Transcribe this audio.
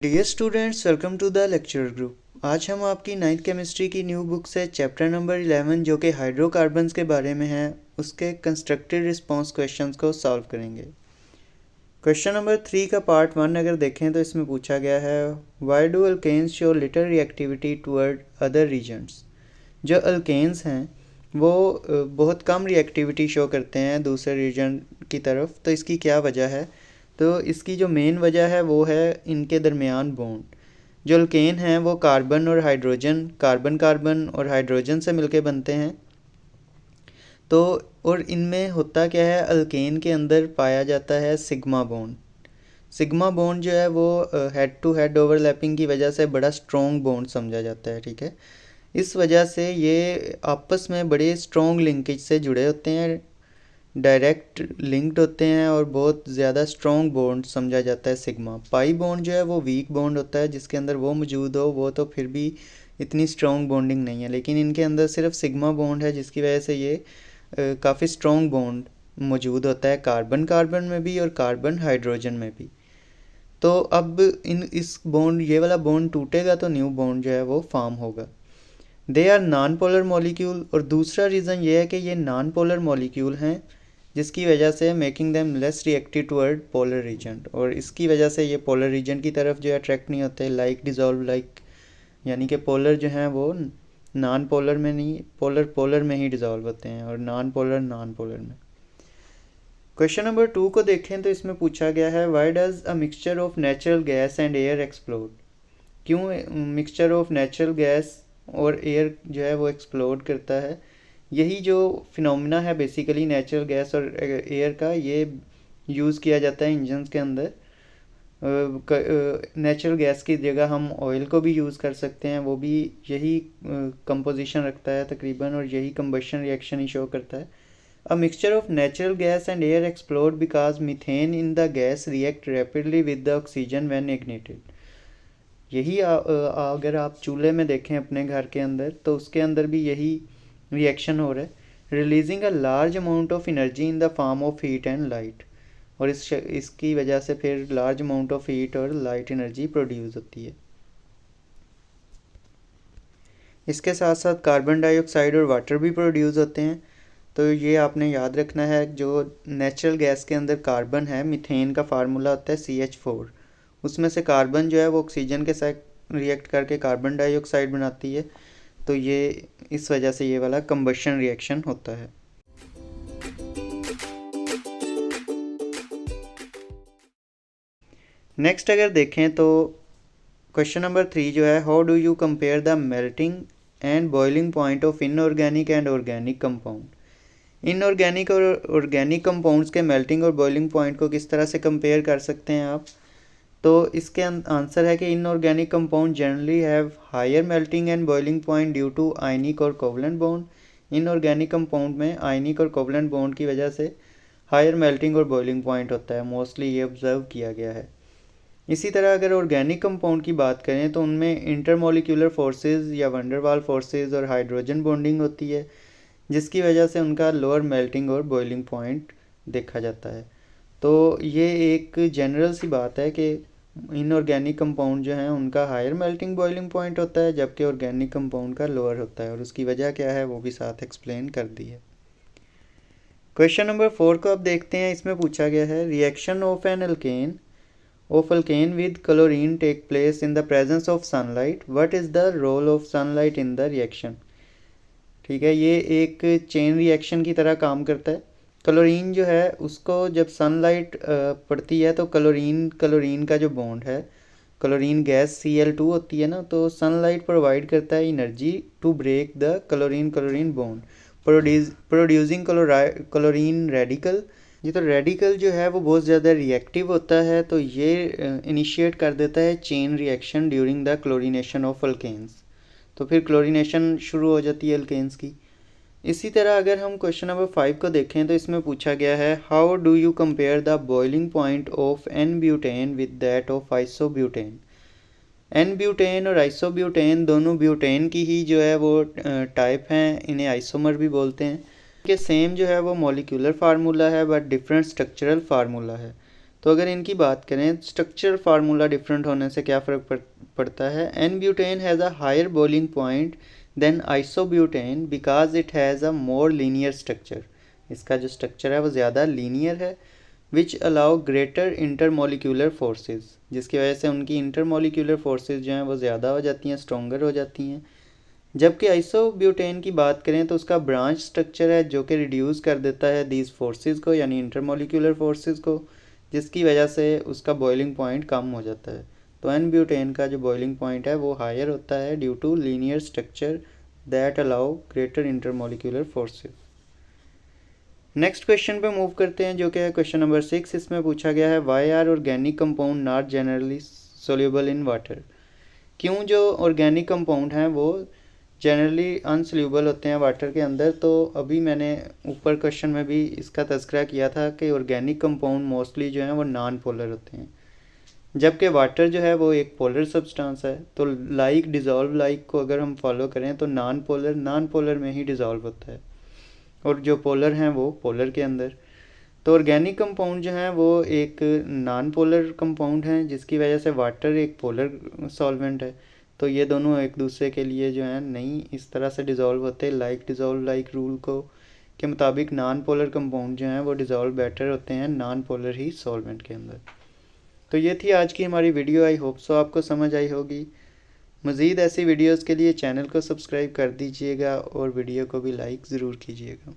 Dear students, welcome to the lecture group. आज हम आपकी 9th केमिस्ट्री की न्यू बुक से चैप्टर नंबर 11 जो कि हाइड्रोकार्बन्स के बारे में है उसके कंस्ट्रक्टेड रिस्पांस क्वेश्चंस को सॉल्व करेंगे। क्वेश्चन नंबर 3 का पार्ट 1 अगर देखें तो इसमें पूछा गया है why do alkanes show little reactivity toward other reasons. जो अल्केन्स हैं वो बहुत कम रिएक्टिविटी शो करते हैं दूसरे रीजन की तरफ, तो इसकी क्या वजह है? तो इसकी जो मेन वजह है वो है इनके दरमियान बॉन्ड। जो अल्केन हैं वो कार्बन और हाइड्रोजन, कार्बन कार्बन और हाइड्रोजन से मिलके बनते हैं। तो और इनमें होता क्या है, अल्केन के अंदर पाया जाता है सिग्मा बॉन्ड। सिग्मा बॉन्ड जो है वो हेड टू हेड ओवरलैपिंग की वजह से बड़ा स्ट्रॉन्ग बॉन्ड समझा जाता है, ठीक है। इस वजह से ये आपस में बड़े स्ट्रॉन्ग लिंकेज से जुड़े होते हैं, डायरेक्ट लिंक्ड होते हैं और बहुत ज़्यादा स्ट्रॉन्ग बॉन्ड समझा जाता है सिग्मा। पाई बॉन्ड जो है वो वीक बॉन्ड होता है, जिसके अंदर वो मौजूद हो वो तो फिर भी इतनी स्ट्रॉन्ग बॉन्डिंग नहीं है, लेकिन इनके अंदर सिर्फ सिग्मा बॉन्ड है जिसकी वजह से ये काफ़ी स्ट्रॉन्ग बॉन्ड मौजूद होता है कार्बन कार्बन में भी और कार्बन हाइड्रोजन में भी। तो अब इस बॉन्ड, ये वाला बॉन्ड टूटेगा तो न्यू बॉन्ड जो है वो फॉर्म होगा। They are non polar molecule, और दूसरा रीज़न ये है कि ये नॉन पोलर मॉलिक्यूल हैं जिसकी वजह से making them less reactive toward polar region, और इसकी वजह से ये पोलर रीजन की तरफ जो है अट्रैक्ट नहीं होते। लाइक डिजॉल्व लाइक, यानी कि पोलर जो हैं वो नॉन पोलर में नहीं, पोलर पोलर में ही डिजॉल्व होते हैं और नॉन पोलर में। क्वेश्चन नंबर 2 को देखें तो इसमें पूछा गया है why does a mixture of natural gas and air explode. क्यों मिक्सचर ऑफ नेचुरल गैस और एयर जो है वो एक्सप्लोड करता है। यही जो फिनोमिना है बेसिकली नेचुरल गैस और एयर का, ये यूज़ किया जाता है इंजन्स के अंदर। नेचुरल गैस की जगह हम ऑयल को भी यूज़ कर सकते हैं, वो भी यही कंपोजिशन रखता है तकरीबन, और यही कंबशन रिएक्शन ही शो करता है। A mixture of natural gas and air explode because methane in the gas react rapidly with the oxygen when ignited. यही अगर आप चूल्हे में देखें अपने घर के अंदर तो उसके अंदर भी यही रिएक्शन हो रहा है, releasing a large amount of energy in the form of heat and light, और इसकी वजह से फिर लार्ज अमाउंट ऑफ हीट और लाइट एनर्जी प्रोड्यूस होती है। इसके साथ साथ कार्बन डाइऑक्साइड और वाटर भी प्रोड्यूस होते हैं। तो ये आपने याद रखना है, जो नेचुरल गैस के अंदर कार्बन है, मीथेन का फार्मूला होता है CH4, उसमें से कार्बन जो है वो ऑक्सीजन के साथ रिएक्ट करके कार्बन डाइऑक्साइड बनाती है। तो ये इस वजह से ये वाला कंबशन रिएक्शन होता है। नेक्स्ट अगर देखें तो क्वेश्चन नंबर 3 जो है how do you compare the melting and boiling point of inorganic and organic compound. Inorganic और ऑर्गेनिक कंपाउंड्स के मेल्टिंग और बॉइलिंग पॉइंट को किस तरह से कंपेयर कर सकते हैं आप? तो इसके आंसर है कि inorganic compound generally have higher melting and boiling point due to ionic और कोवलेंट बॉन्ड। इनऑर्गेनिक कंपाउंड में आयनिक और कोवलेंट बॉन्ड की वजह से हायर मेल्टिंग और बॉइलिंग पॉइंट होता है, मोस्टली ये ऑब्जर्व किया गया है। इसी तरह अगर ऑर्गेनिक कंपाउंड की बात करें तो उनमें इंटरमोलिकुलर फोर्सेस या वंडरवाल फोर्सेस और हाइड्रोजन बॉन्डिंग होती है, जिसकी वजह से उनका लोअर मेल्टिंग और बॉइलिंग पॉइंट देखा जाता है। तो ये एक जनरल सी बात है कि इनऑर्गेनिक कंपाउंड जो हैं उनका हायर मेल्टिंग बॉइलिंग पॉइंट होता है, जबकि ऑर्गेनिक कंपाउंड का लोअर होता है, और उसकी वजह क्या है वो भी साथ एक्सप्लेन कर दी है। क्वेश्चन नंबर 4 को अब देखते हैं। इसमें पूछा गया है reaction of an alkane with chlorine take place in the presence of sunlight. What is the role of sunlight in the reaction? ठीक है, ये एक चेन रिएक्शन की तरह काम करता है। क्लोरीन जो है उसको जब सनलाइट पड़ती है तो क्लोरीन का जो बॉन्ड है, क्लोरीन गैस Cl2 होती है ना, तो सनलाइट प्रोवाइड करता है energy to break the chlorine bond, producing chlorine radical. ये तो रेडिकल जो है वो बहुत ज़्यादा रिएक्टिव होता है, तो ये इनिशिएट कर देता है chain reaction during the chlorination of alkanes. तो फिर क्लोरीनेशन शुरू हो जाती है अल्केन्स की। इसी तरह अगर हम क्वेश्चन नंबर 5 को देखें तो इसमें पूछा गया है how do you compare the boiling point of n butane with that of isobutane. N butane और आइसोब्यूटेन दोनों ब्यूटेन की ही जो है वो टाइप हैं, इन्हें आइसोमर भी बोलते हैं। के सेम जो है वो मॉलिक्यूलर फार्मूला है बट डिफरेंट स्ट्रक्चरल फार्मूला है। तो अगर इनकी बात करें स्ट्रक्चर फार्मूला डिफरेंट होने से क्या फ़र्क पड़ता है। N butane has a higher boiling point than isobutane because it has a more linear structure. इसका जो स्ट्रक्चर है वो ज़्यादा लीनियर है। Which allow greater intermolecular forces, जिसकी वजह से उनकी इंटरमोलिक्यूलर फोर्सेस जो हैं वो ज़्यादा हो जाती हैं, स्ट्रॉन्गर हो जाती हैं। जबकि आइसोब्यूटेन की बात करें तो उसका ब्रांच स्ट्रक्चर है जो कि रिड्यूस कर देता है दीज फोर्सेस को, यानी इंटरमोलिक्यूलर फोर्सेस को, जिसकी वजह से उसका बॉइलिंग पॉइंट कम हो जाता है। तो एन ब्यूटेन का जो बॉइलिंग पॉइंट है वो हायर होता है due to linear structure that allow greater intermolecular forces. Next question पे मूव करते हैं जो कि है क्वेश्चन नंबर 6। इसमें पूछा गया है why are organic compound not generally soluble in water. क्यों जो ऑर्गेनिक कंपाउंड हैं वो जनरली अनसोल्यूबल होते हैं वाटर के अंदर। तो अभी मैंने ऊपर क्वेश्चन में भी इसका तज़किरा किया था कि ऑर्गेनिक कंपाउंड मोस्टली जो हैं वो नॉन पोलर होते हैं, जबकि वाटर जो है वो एक पोलर सब्सटेंस है। तो लाइक डिज़ोल्व लाइक को अगर हम फॉलो करें तो नॉन पोलर में ही डिज़ोल्व होता है, और जो पोलर हैं वो पोलर के अंदर। तो ऑर्गेनिक कंपाउंड जो हैं वो एक नॉन पोलर कंपाउंड हैं, जिसकी वजह से वाटर एक पोलर सॉल्वेंट है। तो ये दोनों एक दूसरे के लिए जो हैं नहीं इस तरह से डिज़ोल्व होते। लाइक डिज़ोल्व लाइक रूल को के मुताबिक नॉन पोलर कंपाउंड जो हैं वो डिज़ोल्व बेटर होते हैं नॉन पोलर ही सॉल्वेंट के अंदर। तो ये थी आज की हमारी वीडियो। आई होप सो आपको समझ आई होगी। मज़ीद ऐसी वीडियोज़ के लिए चैनल को सब्सक्राइब कर दीजिएगा और वीडियो को भी लाइक ज़रूर कीजिएगा।